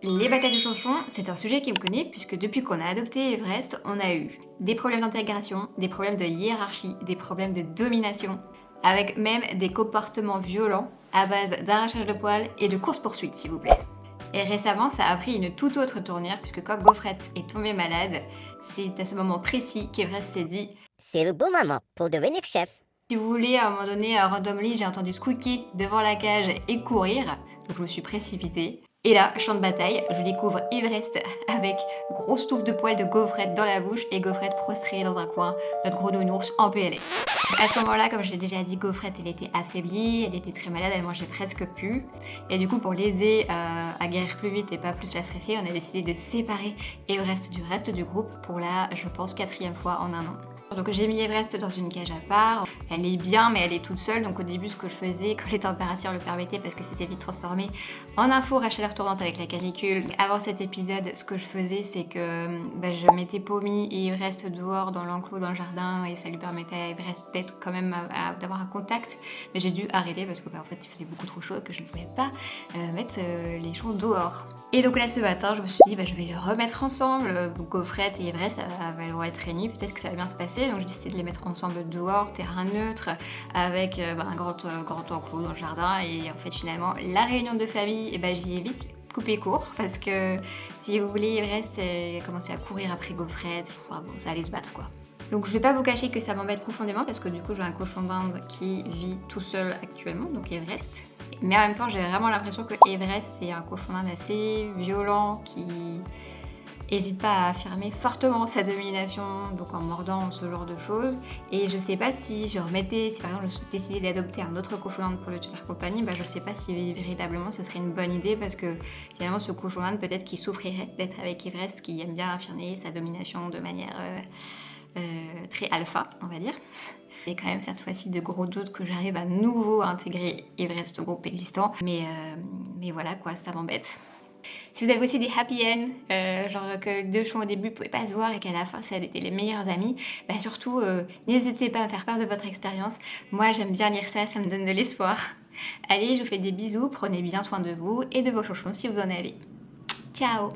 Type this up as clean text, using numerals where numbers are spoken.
Les batailles de chaussons, c'est un sujet qui me connaît puisque depuis qu'on a adopté Everest, on a eu des problèmes d'intégration, des problèmes de hiérarchie, des problèmes de domination, avec même des comportements violents à base d'arrachage de poils et de course-poursuite, s'il vous plaît. Et récemment, ça a pris une toute autre tournure puisque quand Gaufrette est tombée malade, c'est à ce moment précis qu'Everest s'est dit C'est le bon moment pour devenir chef. si vous voulez, à un moment donné, randomly, j'ai entendu squeaker devant la cage et courir, donc je me suis précipitée. Et là, champ de bataille, je découvre Everest avec grosse touffe de poils de Gaufrette dans la bouche et Gaufrette prostrée dans un coin, notre gros nounours en PLS. À ce moment-là, comme je l'ai déjà dit, Gaufrette, elle était affaiblie, elle était très malade, elle mangeait presque plus. Et du coup, pour l'aider à guérir plus vite et pas plus la stresser, on a décidé de séparer Everest du reste du groupe pour la, je pense, 4e fois en un an. Donc j'ai mis Everest dans une cage à part, elle est bien mais elle est toute seule, donc au début ce que je faisais quand les températures le permettaient, parce que c'était vite transformé en un four à chaleur tournante avec la canicule. Avant cet épisode, ce que je faisais c'est que je mettais Pommy et Everest dehors dans l'enclos dans le jardin et ça lui permettait à Everest d'être quand même d'avoir un contact, mais j'ai dû arrêter parce que en fait il faisait beaucoup trop chaud et que je ne pouvais pas mettre les choses dehors. Et donc là ce matin je me suis dit je vais les remettre ensemble, Gaufrette et Everest vont être réunis, peut-être que ça va bien se passer, donc j'ai décidé de les mettre ensemble dehors, terrain neutre, avec un grand enclos dans le jardin. Et en fait finalement la réunion de famille, j'y ai vite coupé court parce que si vous voulez Everest a commencé à courir après Gaufrette, ça allait se battre quoi. Donc je vais pas vous cacher que ça m'embête profondément parce que du coup j'ai un cochon d'Inde qui vit tout seul actuellement, donc Everest. Mais en même temps j'ai vraiment l'impression que Everest c'est un cochon d'Inde assez violent qui n'hésite pas à affirmer fortement sa domination, donc en mordant ce genre de choses. Et je sais pas si je remettais, si par exemple je décidais d'adopter un autre cochon d'Inde pour le faire compagnie, je sais pas si véritablement ce serait une bonne idée parce que finalement ce cochon d'Inde peut-être qu'il souffrirait d'être avec Everest qui aime bien affirmer sa domination de manière très alpha, on va dire. Il y a quand même cette fois-ci de gros doutes que j'arrive à nouveau intégrer Everest au groupe existant. Mais voilà quoi, ça m'embête. Si vous avez aussi des happy end, genre que deux chons au début pouvaient pas se voir et qu'à la fin ça était les meilleurs amis, surtout n'hésitez pas à faire part de votre expérience. Moi j'aime bien lire ça, ça me donne de l'espoir. Allez, je vous fais des bisous, prenez bien soin de vous et de vos chouchons si vous en avez. Ciao!